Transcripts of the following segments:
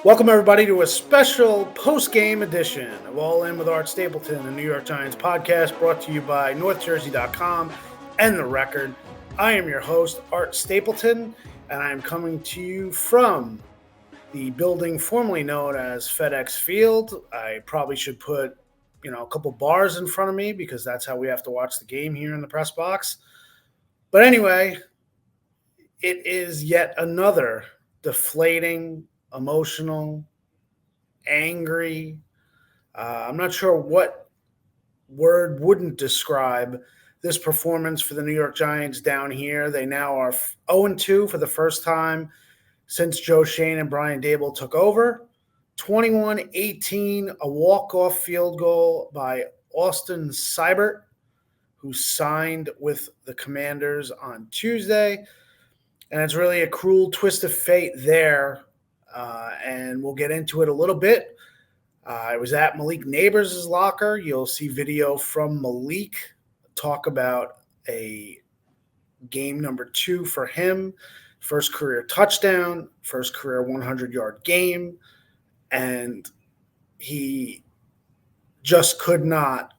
Welcome, everybody, to a special post-game edition of All In with Art Stapleton, the New York Giants podcast brought to you by NorthJersey.com and The Record. I am your host, Art Stapleton, and I am coming to you from the building formerly known as FedEx Field. I probably should put, a couple bars in front of me because that's how we have to watch the game here in the press box. But anyway, it is yet another deflating, emotional, angry. I'm not sure what word wouldn't describe this performance for the New York Giants down here. They now are 0-2 for the first time since Joe Shane and Brian Dable took over. 21-18, a walk-off field goal by Austin Seibert, who signed with the Commanders on Tuesday. And it's really a cruel twist of fate there, and we'll get into it a little bit. I was at Malik Neighbors' locker. You'll see video from Malik talk about a game number 2 for him. First career touchdown, first career 100-yard game, and he just could not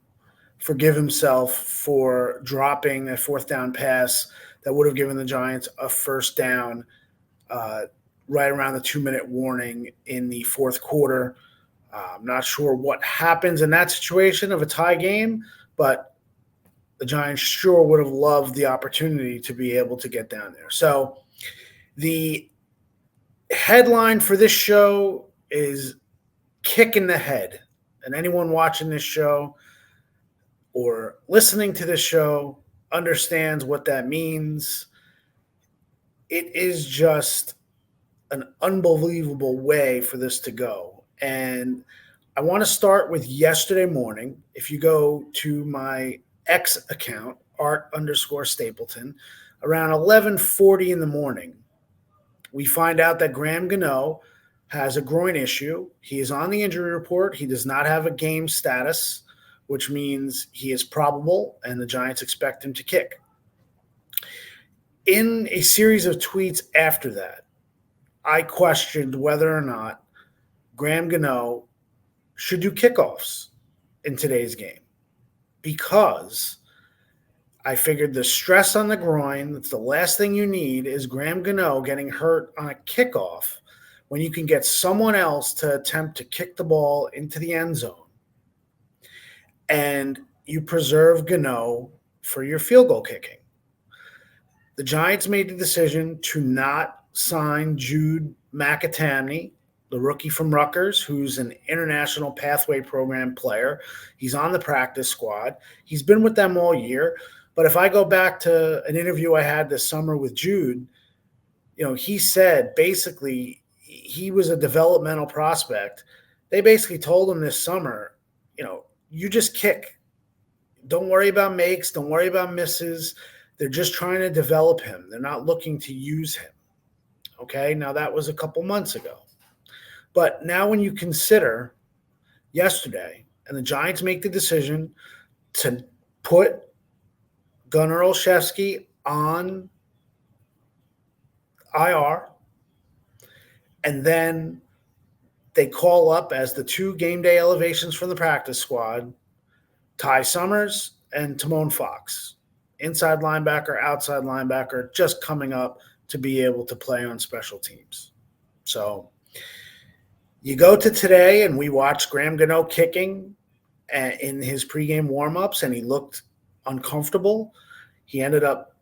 forgive himself for dropping a fourth down pass that would have given the Giants a first down right around the 2-minute warning in the fourth quarter. I'm not sure what happens in that situation of a tie game, but the Giants sure would have loved the opportunity to be able to get down there. So the headline for this show is Kick in the Head. And anyone watching this show or listening to this show understands what that means. It is just an unbelievable way for this to go. And I want to start with yesterday morning. If you go to my X account, Art_Stapleton, around 11:40 in the morning, we find out that Graham Gano has a groin issue. He is on the injury report. He does not have a game status, which means he is probable, and the Giants expect him to kick. In a series of tweets after that, I questioned whether or not Graham Gano should do kickoffs in today's game because I figured the stress on the groin, that's the last thing you need, is Graham Gano getting hurt on a kickoff when you can get someone else to attempt to kick the ball into the end zone. And you preserve Gano for your field goal kicking. The Giants made the decision to not sign Jude McAtamney, the rookie from Rutgers, who's an international pathway program player. He's on the practice squad. He's been with them all year. But if I go back to an interview I had this summer with Jude, he said basically he was a developmental prospect. They basically told him this summer, you just kick. Don't worry about makes. Don't worry about misses. They're just trying to develop him. They're not looking to use him. Okay, now that was a couple months ago. But now when you consider yesterday, and the Giants make the decision to put Gunnar Olszewski on IR, and then they call up as the 2 game day elevations from the practice squad, Ty Summers and Timon Fox, inside linebacker, outside linebacker, just coming up to be able to play on special teams. So you go to today and we watched Graham Gano kicking in his pregame warmups, and he looked uncomfortable. He ended up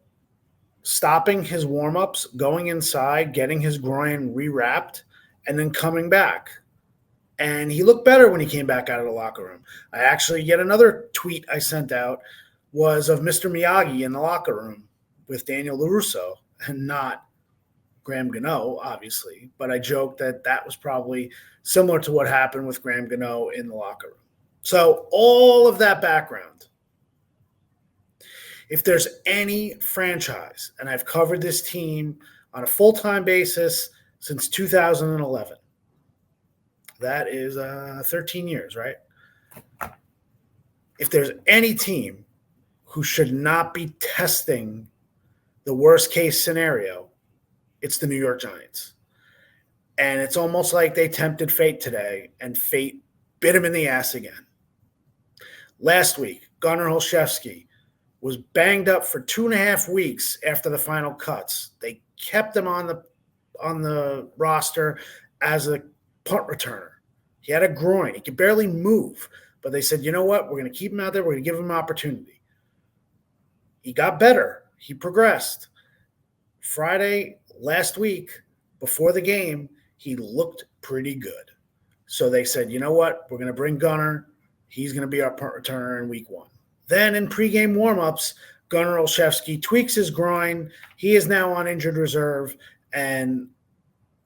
stopping his warmups, going inside, getting his groin rewrapped, and then coming back. And he looked better when he came back out of the locker room. Yet another tweet I sent out was of Mr. Miyagi in the locker room with Daniel LaRusso and not Graham Gano, obviously. But I joked that was probably similar to what happened with Graham Gano in the locker room. So all of that background, if there's any franchise, and I've covered this team on a full-time basis since 2011, that is 13 years, right? If there's any team who should not be testing the worst case scenario, it's the New York Giants. And it's almost like they tempted fate today, and fate bit him in the ass again. Last week, Gunnar Olszewski was banged up for 2.5 weeks after the final cuts. They kept him on the roster as a punt returner. He had a groin. He could barely move. But they said, you know what? We're going to keep him out there. We're going to give him an opportunity. He got better. He progressed. Friday, last week, before the game, he looked pretty good. So they said, you know what? We're going to bring Gunnar. He's going to be our punt returner in week 1. Then in pregame warmups, Gunnar Olszewski tweaks his groin. He is now on injured reserve, and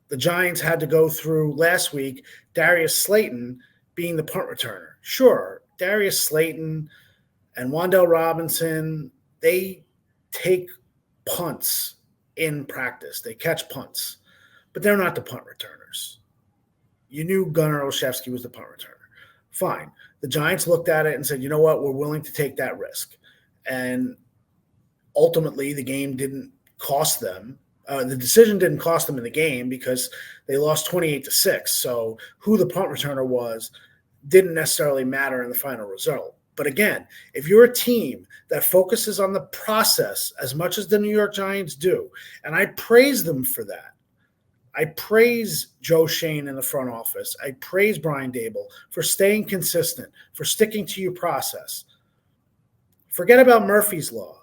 the Giants had to go through last week Darius Slayton being the punt returner. Sure, Darius Slayton and Wan'Dale Robinson, they take punts in practice. They catch punts, but they're not the punt returners. You knew Gunnar Olszewski was the punt returner. Fine. The Giants looked at it and said, you know what, we're willing to take that risk. And ultimately, the game didn't cost them. The decision didn't cost them in the game because they lost 28-6. So who the punt returner was didn't necessarily matter in the final result. But again, if you're a team that focuses on the process as much as the New York Giants do, and I praise them for that, I praise Joe Shane in the front office. I praise Brian Daboll for staying consistent, for sticking to your process. Forget about Murphy's Law.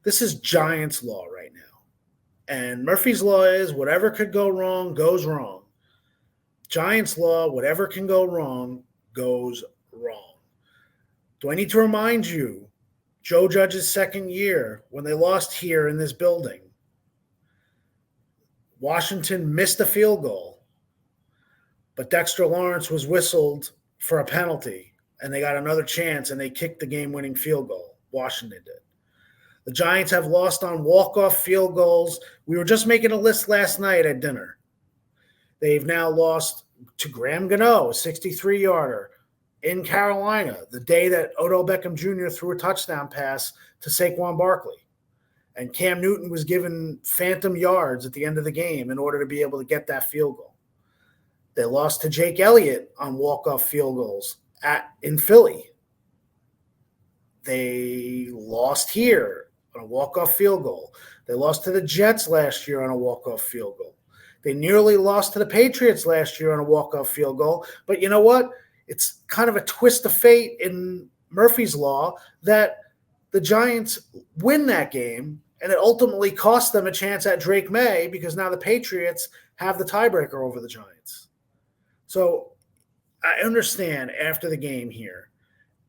This is Giants law right now. And Murphy's Law is whatever could go wrong goes wrong. Giants law, whatever can go wrong goes wrong. Do I need to remind you, Joe Judge's second year when they lost here in this building, Washington missed a field goal, but Dexter Lawrence was whistled for a penalty, and they got another chance, and they kicked the game-winning field goal. Washington did. The Giants have lost on walk-off field goals. We were just making a list last night at dinner. They've now lost to Graham Gano, a 63-yarder, in Carolina, the day that Odell Beckham Jr. threw a touchdown pass to Saquon Barkley. And Cam Newton was given phantom yards at the end of the game in order to be able to get that field goal. They lost to Jake Elliott on walk-off field goals in Philly. They lost here on a walk-off field goal. They lost to the Jets last year on a walk-off field goal. They nearly lost to the Patriots last year on a walk-off field goal. But you know what? It's kind of a twist of fate in Murphy's Law that the Giants win that game, and it ultimately cost them a chance at Drake May because now the Patriots have the tiebreaker over the Giants. So I understand after the game here,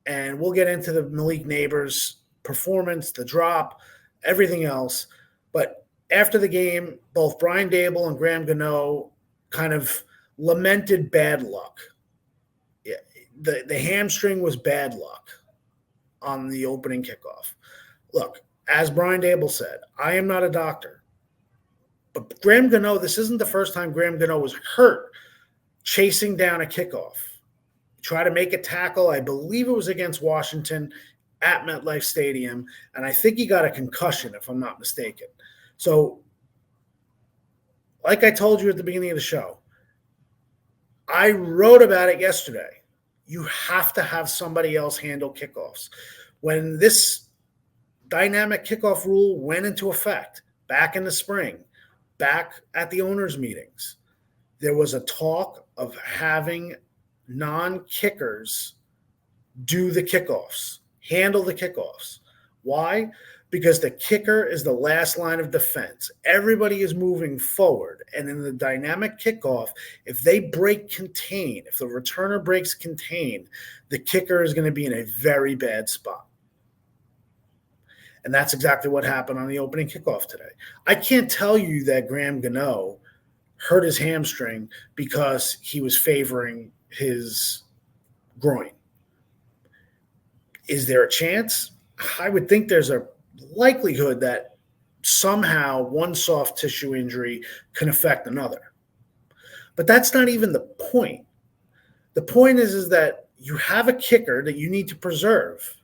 and we'll get into the Malik Neighbors performance, the drop, everything else. But after the game, both Brian Daboll and Graham Gano kind of lamented bad luck. Yeah, the hamstring was bad luck on the opening kickoff. Look, as Brian Daboll said, I am not a doctor. But Graham Gano, this isn't the first time Graham Gano was hurt chasing down a kickoff. Try to make a tackle. I believe it was against Washington at MetLife Stadium, and I think he got a concussion, if I'm not mistaken. So, like I told you at the beginning of the show, I wrote about it yesterday. You have to have somebody else handle kickoffs. When this dynamic kickoff rule went into effect back in the spring, back at the owners' meetings, there was a talk of having non-kickers do the kickoffs, handle the kickoffs. Why? Because the kicker is the last line of defense. Everybody is moving forward. And in the dynamic kickoff, if they break contain, if the returner breaks contain, the kicker is going to be in a very bad spot. And that's exactly what happened on the opening kickoff today. I can't tell you that Graham Gano hurt his hamstring because he was favoring his groin. Is there a chance? I would think there's a likelihood that somehow one soft tissue injury can affect another. But that's not even the point. The point is that you have a kicker that you need to preserve.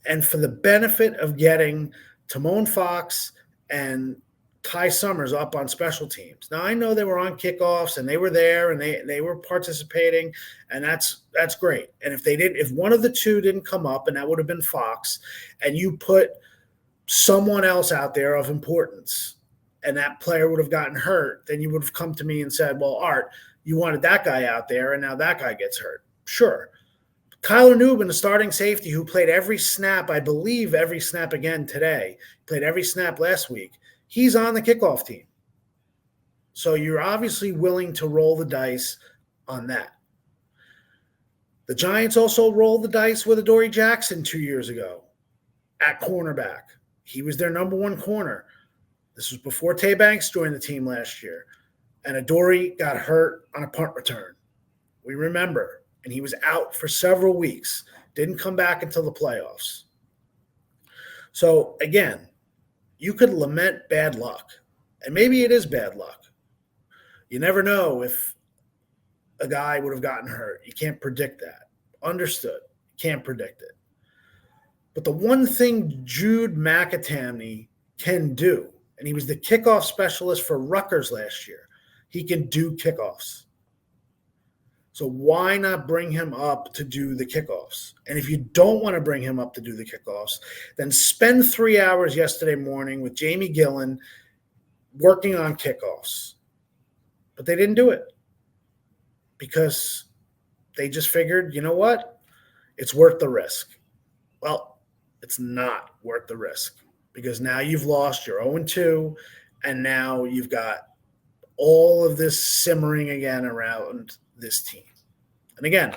And for the benefit of getting Timon Fox and Ty Summers up on special teams. Now I know they were on kickoffs and they were there and they were participating, and that's great. And if one of the two didn't come up, and that would have been Fox, and you put someone else out there of importance, and that player would have gotten hurt, then you would have come to me and said, well, Art, you wanted that guy out there, and now that guy gets hurt. Sure. Kyler Newman, the starting safety who played every snap, I believe every snap again today, played every snap last week, he's on the kickoff team. So you're obviously willing to roll the dice on that. The Giants also rolled the dice with Adoree Jackson 2 years ago at cornerback. He was their number one corner. This was before Tay Banks joined the team last year. And Adoree got hurt on a punt return. We remember. And he was out for several weeks. Didn't come back until the playoffs. So, again, you could lament bad luck. And maybe it is bad luck. You never know if a guy would have gotten hurt. You can't predict that. Understood. Can't predict it. But the one thing Jude McAtamney can do, and he was the kickoff specialist for Rutgers last year, he can do kickoffs. So why not bring him up to do the kickoffs? And if you don't want to bring him up to do the kickoffs, then spend 3 hours yesterday morning with Jamie Gillen working on kickoffs. But they didn't do it because they just figured, you know what? It's worth the risk. Well, it's not worth the risk because now you've lost your 0-2, and now you've got all of this simmering again around this team. And again,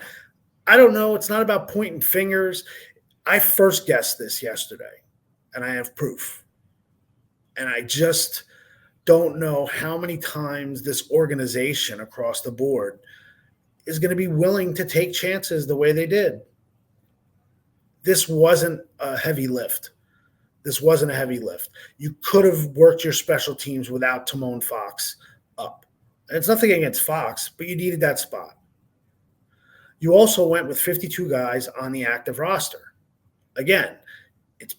I don't know. It's not about pointing fingers. I first guessed this yesterday, and I have proof. And I just don't know how many times this organization across the board is going to be willing to take chances the way they did. This wasn't a heavy lift. You could have worked your special teams without Timon Fox up. And it's nothing against Fox, but you needed that spot. You also went with 52 guys on the active roster. Again, it's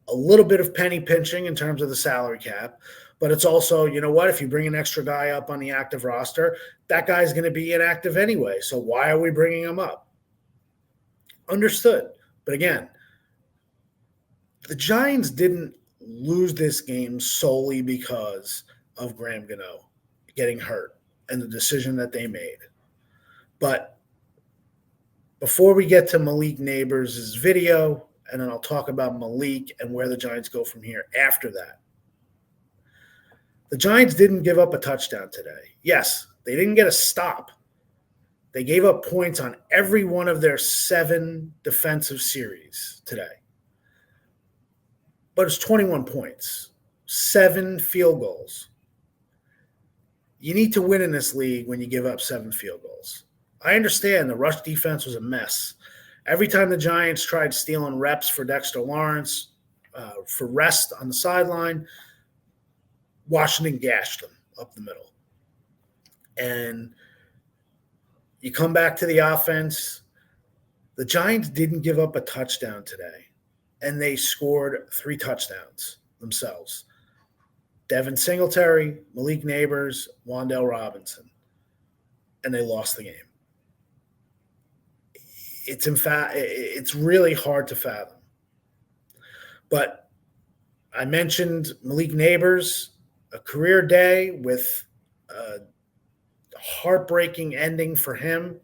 a little bit of penny pinching in terms of the salary cap, but it's also, you know what, if you bring an extra guy up on the active roster, that guy's going to be inactive anyway. So why are we bringing him up? Understood. But again, the Giants didn't lose this game solely because of Graham Gano getting hurt and the decision that they made. But before we get to Malik Neighbors' video, and then I'll talk about Malik and where the Giants go from here after that. The Giants didn't give up a touchdown today. Yes, they didn't get a stop. They gave up points on every one of their 7 defensive series today. But it's 21 points, 7 field goals. You need to win in this league when you give up 7 field goals. I understand the rush defense was a mess. Every time the Giants tried stealing reps for Dexter Lawrence for rest on the sideline, Washington gashed them up the middle. And you come back to the offense. The Giants didn't give up a touchdown today, and they scored 3 touchdowns themselves. Devin Singletary, Malik Neighbors, Wan'Dale Robinson, and they lost the game. It's really hard to fathom. But I mentioned Malik Neighbors, a career day with a heartbreaking ending for him.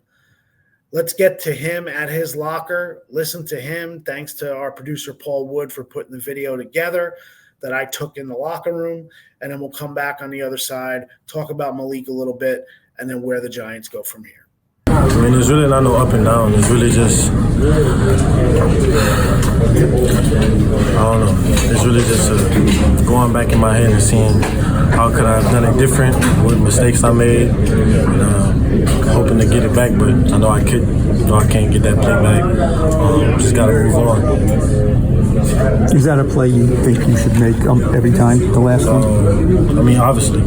Let's get to him at his locker. Listen to him. Thanks to our producer, Paul Wood, for putting the video together that I took in the locker room. And then we'll come back on the other side, talk about Malik a little bit, and then where the Giants go from here. I mean, there's really not no up and down. It's really just, I don't know. It's really just going back in my head and seeing how could I have done it different, what mistakes I made, and hoping to get it back. But I know I can't get that play back. Just got to move on. Is that a play you think you should make every time, the last one? I mean, obviously.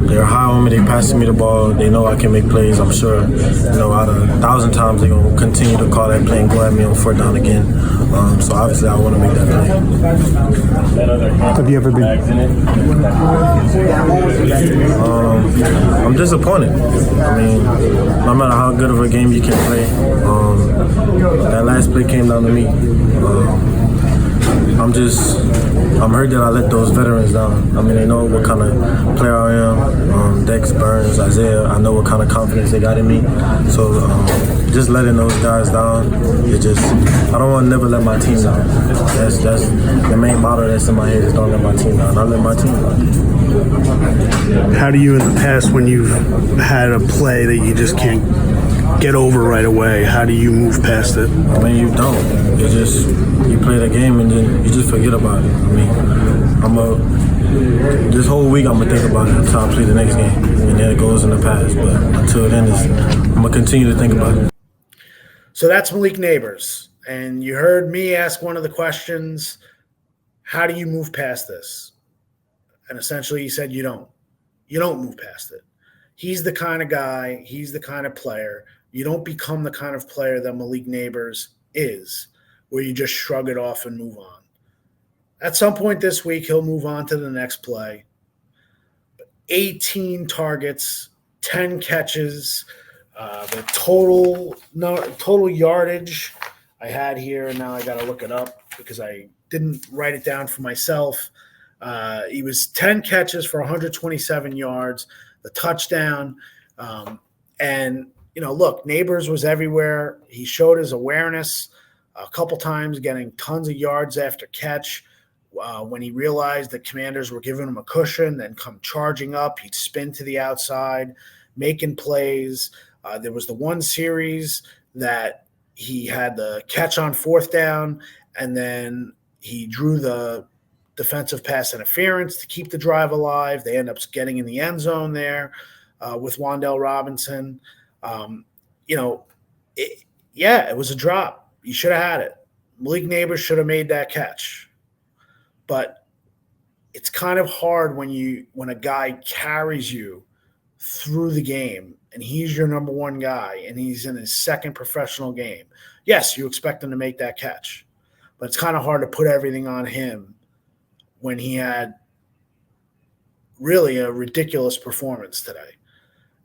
They're high on me. They passing me the ball. They know I can make plays. I'm sure, out of 1,000 times they're gonna continue to call that play and go at me on fourth down again. So obviously I want to make that play. Have you ever been? I'm disappointed. I mean, no matter how good of a game you can play, that last play came down to me. I'm hurt that I let those veterans down. I mean, they know what kind of player I am. Dex, Burns, Isaiah, I know what kind of confidence they got in me. So just letting those guys down, I don't want to never let my team down. That's the main motto that's in my head is don't let my team down. I let my team down. How do you, in the past, when you've had a play that you just can't get over right away, how do you move past it? I mean, you don't. You play the game and then you just forget about it. I mean, this whole week I'm gonna think about it until I play the next game, and then it goes in the past. But until then, I'm gonna continue to think about it. So that's Malik Neighbors, and you heard me ask one of the questions: how do you move past this? And essentially, he said, you don't. You don't move past it. He's the kind of guy. He's the kind of player. You don't become the kind of player that Malik Neighbors is, where you just shrug it off and move on. At some point this week, he'll move on to the next play. 18 targets, 10 catches, the total yardage I had here, and now I got to look it up because I didn't write it down for myself. He was 10 catches for 127 yards, the touchdown, and look, Neighbors was everywhere. He showed his awareness a couple times, getting tons of yards after catch. When he realized that Commanders were giving him a cushion, then come charging up, he'd spin to the outside, making plays. There was the one series that he had the catch on fourth down, and then he drew the defensive pass interference to keep the drive alive. They end up getting in the end zone there with Wan'Dale Robinson. It was a drop. You should have had it. Malik Neighbors should have made that catch. But it's kind of hard when a guy carries you through the game and he's your number one guy and he's in his second professional game. Yes, you expect him to make that catch. But it's kind of hard to put everything on him when he had really a ridiculous performance today.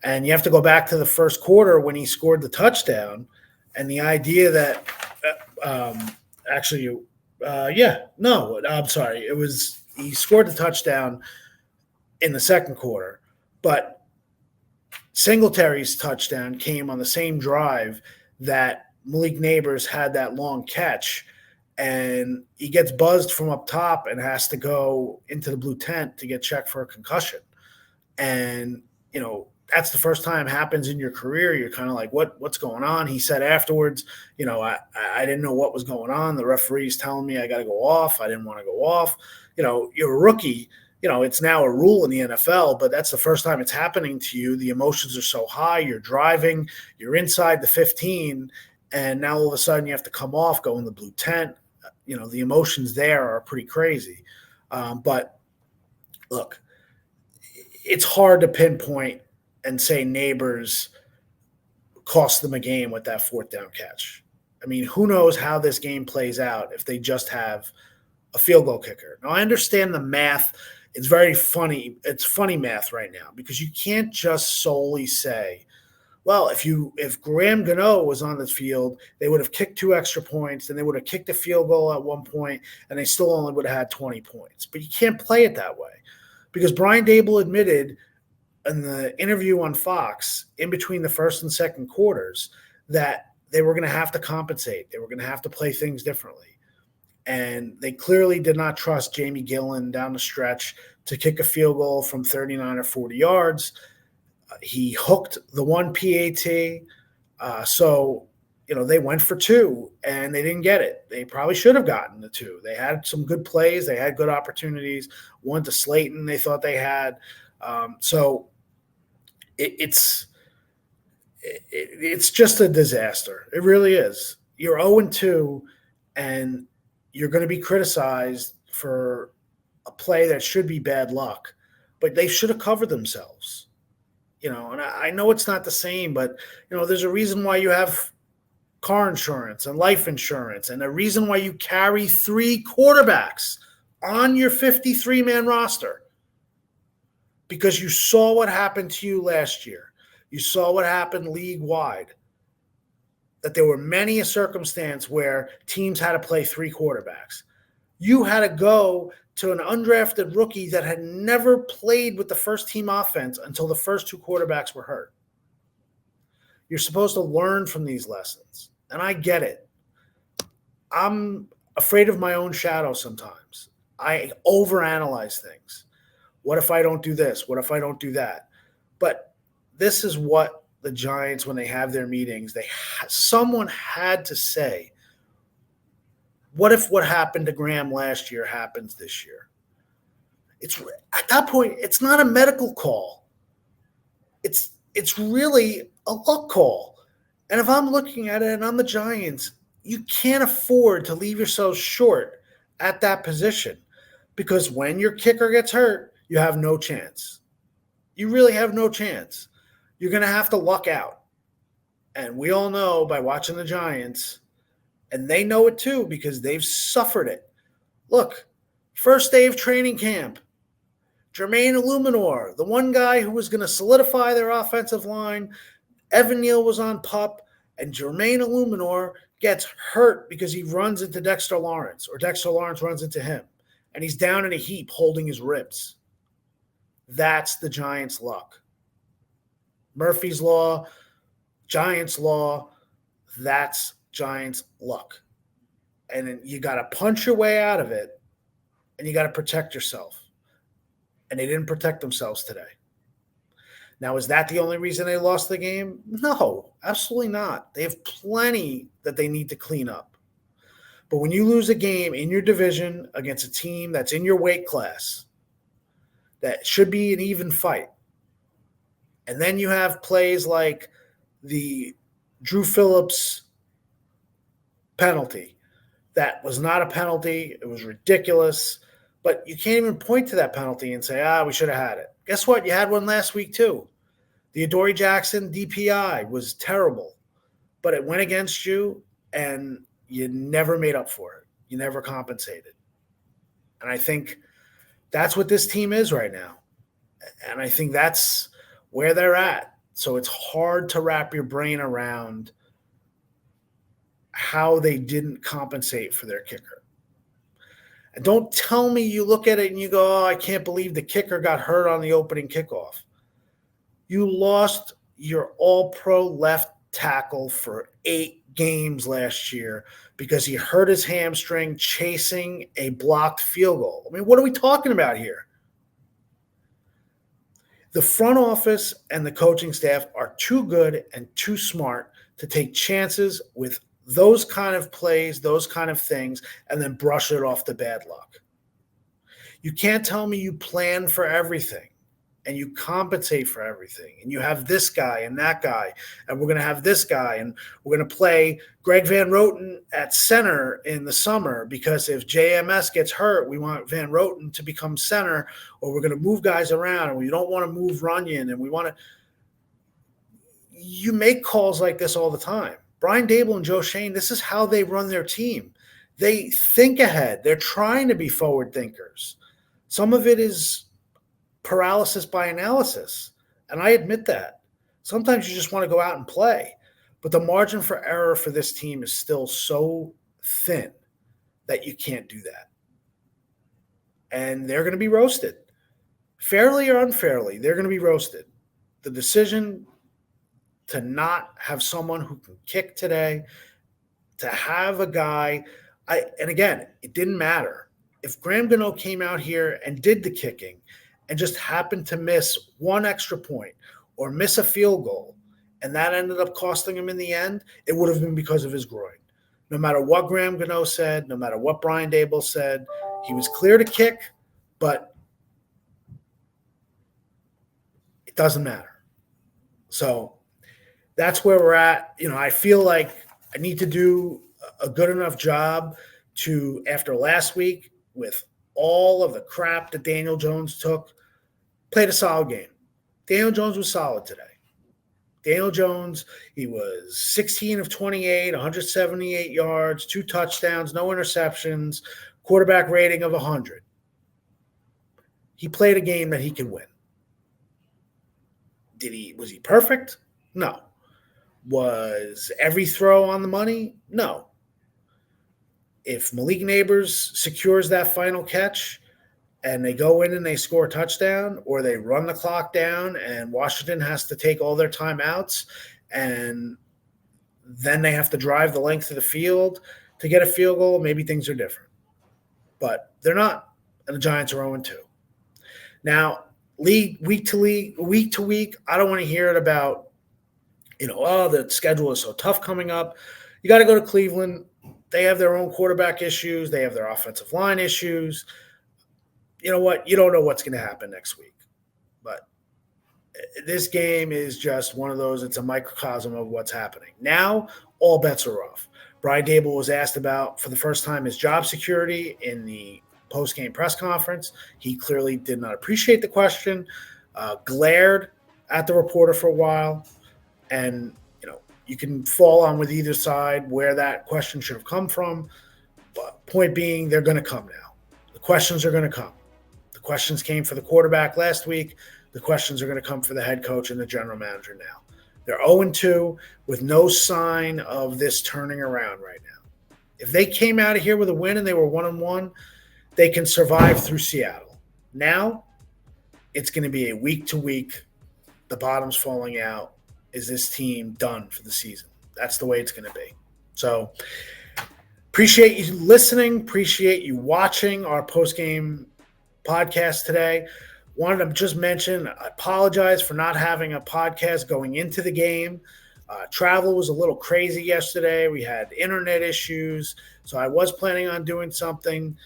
And you have to go back to the first quarter when he scored the touchdown, and the idea that he scored the touchdown in the second quarter, but Singletary's touchdown came on the same drive that Malik Neighbors had that long catch, and he gets buzzed from up top and has to go into the blue tent to get checked for a concussion. And, that's the first time it happens in your career. You're kind of like, what's going on? He said afterwards, I didn't know what was going on. The referee's telling me I got to go off. I didn't want to go off. You're a rookie. It's now a rule in the NFL, but that's the first time it's happening to you. The emotions are so high. You're driving. You're inside the 15, and now all of a sudden you have to come off, go in the blue tent. The emotions there are pretty crazy. But look, it's hard to pinpoint and say Neighbors cost them a game with that fourth down catch. I mean, who knows how this game plays out if they just have a field goal kicker. Now, I understand the math. It's very funny. It's funny math right now because you can't just solely say, well, if Graham Gano was on the field, they would have kicked 2 extra points and they would have kicked a field goal at one point and they still only would have had 20 points. But you can't play it that way because Brian Dable admitted in the interview on Fox in between the first and second quarters that they were going to have to compensate. They were going to have to play things differently. And they clearly did not trust Jamie Gillen down the stretch to kick a field goal from 39 or 40 yards. He hooked the one PAT. So they went for 2 and they didn't get it. They probably should have gotten the 2. They had some good plays. They had good opportunities. One to Slayton they thought they had. So it's just a disaster. It really is. You're 0-2 and you're going to be criticized for a play that should be bad luck, but they should have covered themselves. And I know it's not the same, but there's a reason why you have car insurance and life insurance, and a reason why you carry 3 quarterbacks on your 53-man roster, because you saw what happened to you last year. You saw what happened league-wide, that there were many a circumstance where teams had to play 3 quarterbacks. You had to go to an undrafted rookie that had never played with the first-team offense until the first 2 quarterbacks were hurt. You're supposed to learn from these lessons, and I get it. I'm afraid of my own shadow sometimes. I overanalyze things. What if I don't do this? What if I don't do that? But this is what the Giants, when they have their meetings, someone had to say, what if what happened to Graham last year happens this year? It's at that point, it's not a medical call. It's really a luck call. And if I'm looking at it and I'm the Giants, you can't afford to leave yourselves short at that position, because when your kicker gets hurt, you have no chance. You really have no chance. You're going to have to luck out. And we all know by watching the Giants, and they know it too because they've suffered it. Look, first day of training camp, Jermaine Illuminor, the one guy who was going to solidify their offensive line, Evan Neal was on PUP, and Jermaine Illuminor gets hurt because he runs into Dexter Lawrence, or Dexter Lawrence runs into him, and he's down in a heap holding his ribs. That's the Giants' luck. Murphy's Law, Giants' Law, that's Giants' luck. And then you got to punch your way out of it, and you got to protect yourself. And they didn't protect themselves today. Now, is that the only reason they lost the game? No, absolutely not. They have plenty that they need to clean up. But when you lose a game in your division against a team that's in your weight class, that should be an even fight, and then you have plays like the Drew Phillips penalty. That was not a penalty. It was ridiculous. But you can't even point to that penalty and say, we should have had it. Guess what? You had one last week too. The Adoree Jackson DPI was terrible. But it went against you, and you never made up for it. You never compensated. And I think that's what this team is right now. And I think that's where they're at. So it's hard to wrap your brain around how they didn't compensate for their kicker. And don't tell me you look at it and you go, I can't believe the kicker got hurt on the opening kickoff. You lost your all-pro left tackle for 8 games last year because he hurt his hamstring chasing a blocked field goal. I mean, what are we talking about here? The front office and the coaching staff are too good and too smart to take chances with those kind of plays, those kind of things, and then brush it off the bad luck. You can't tell me you plan for everything and you compensate for everything, and you have this guy and that guy, and we're going to have this guy, and we're going to play Greg Van Roten at center in the summer because if JMS gets hurt, we want Van Roten to become center, or we're going to move guys around, and we don't want to move Runyon, and we want to – you make calls like this all the time. Brian Dable and Joe Schoen, this is how they run their team. They think ahead. They're trying to be forward thinkers. Some of it is paralysis by analysis, and I admit that. Sometimes you just want to go out and play, but the margin for error for this team is still so thin that you can't do that. And they're going to be roasted. Fairly or unfairly, they're going to be roasted. The decision to not have someone who can kick today, to have a guy, and again, it didn't matter. If Graham Gano came out here and did the kicking and just happened to miss one extra point or miss a field goal, and that ended up costing him in the end, it would have been because of his groin. No matter what Graham Gano said, no matter what Brian Dable said, he was clear to kick, but it doesn't matter. So that's where we're at. I feel like I need to do a good enough job to, after last week, with all of the crap that Daniel Jones took, played a solid game. Daniel Jones was solid today. Daniel Jones, he was 16 of 28, 178 yards, 2 touchdowns, no interceptions, quarterback rating of 100. He played a game that he could win. Was he perfect? No. Was every throw on the money? No. If Malik Neighbors secures that final catch and they go in and they score a touchdown, or they run the clock down and Washington has to take all their timeouts and then they have to drive the length of the field to get a field goal, maybe things are different. But they're not, and the Giants are 0-2. Now, week to week, I don't want to hear it about, the schedule is so tough coming up. You got to go to Cleveland. They have their own quarterback issues. They have their offensive line issues. You know what? You don't know what's going to happen next week. But this game is just one of those, it's a microcosm of what's happening. Now, all bets are off. Brian Dable was asked about, for the first time, his job security in the post-game press conference. He clearly did not appreciate the question, glared at the reporter for a while, and you can fall on with either side where that question should have come from. But point being, they're going to come now. The questions are going to come. The questions came for the quarterback last week. The questions are going to come for the head coach and the general manager now. They're 0-2 with no sign of this turning around right now. If they came out of here with a win and they were 1-1, they can survive through Seattle. Now, it's going to be a week-to-week, the bottom's falling out. Is this team done for the season? That's the way it's going to be. So, appreciate you listening. Appreciate you watching our post-game podcast today. Wanted to just mention, I apologize for not having a podcast going into the game. Travel was a little crazy yesterday. We had internet issues. So I was planning on doing something.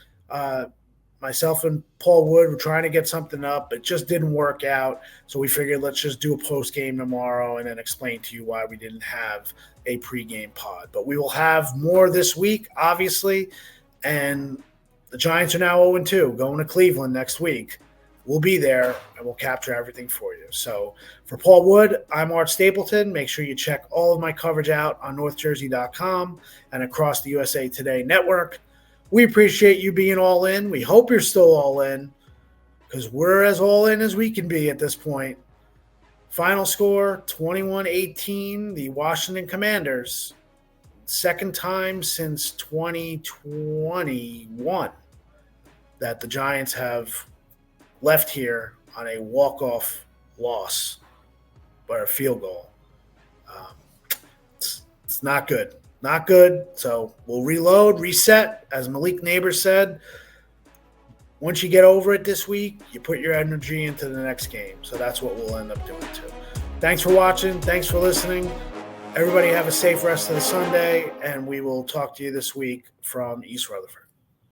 Myself and Paul Wood were trying to get something up. It just didn't work out. So we figured let's just do a post-game tomorrow and then explain to you why we didn't have a pre-game pod. But we will have more this week, obviously. And the Giants are now 0-2, going to Cleveland next week. We'll be there, and we'll capture everything for you. So for Paul Wood, I'm Art Stapleton. Make sure you check all of my coverage out on NorthJersey.com and across the USA Today network. We appreciate you being all in. We hope you're still all in, because we're as all in as we can be at this point. Final score, 21-18, the Washington Commanders. Second time since 2021 that the Giants have left here on a walk-off loss or a field goal. It's not good. Not good. So we'll reload, reset. As Malik Neighbors said, once you get over it this week, you put your energy into the next game. So that's what we'll end up doing too. Thanks for watching. Thanks for listening. Everybody have a safe rest of the Sunday, and we will talk to you this week from East Rutherford.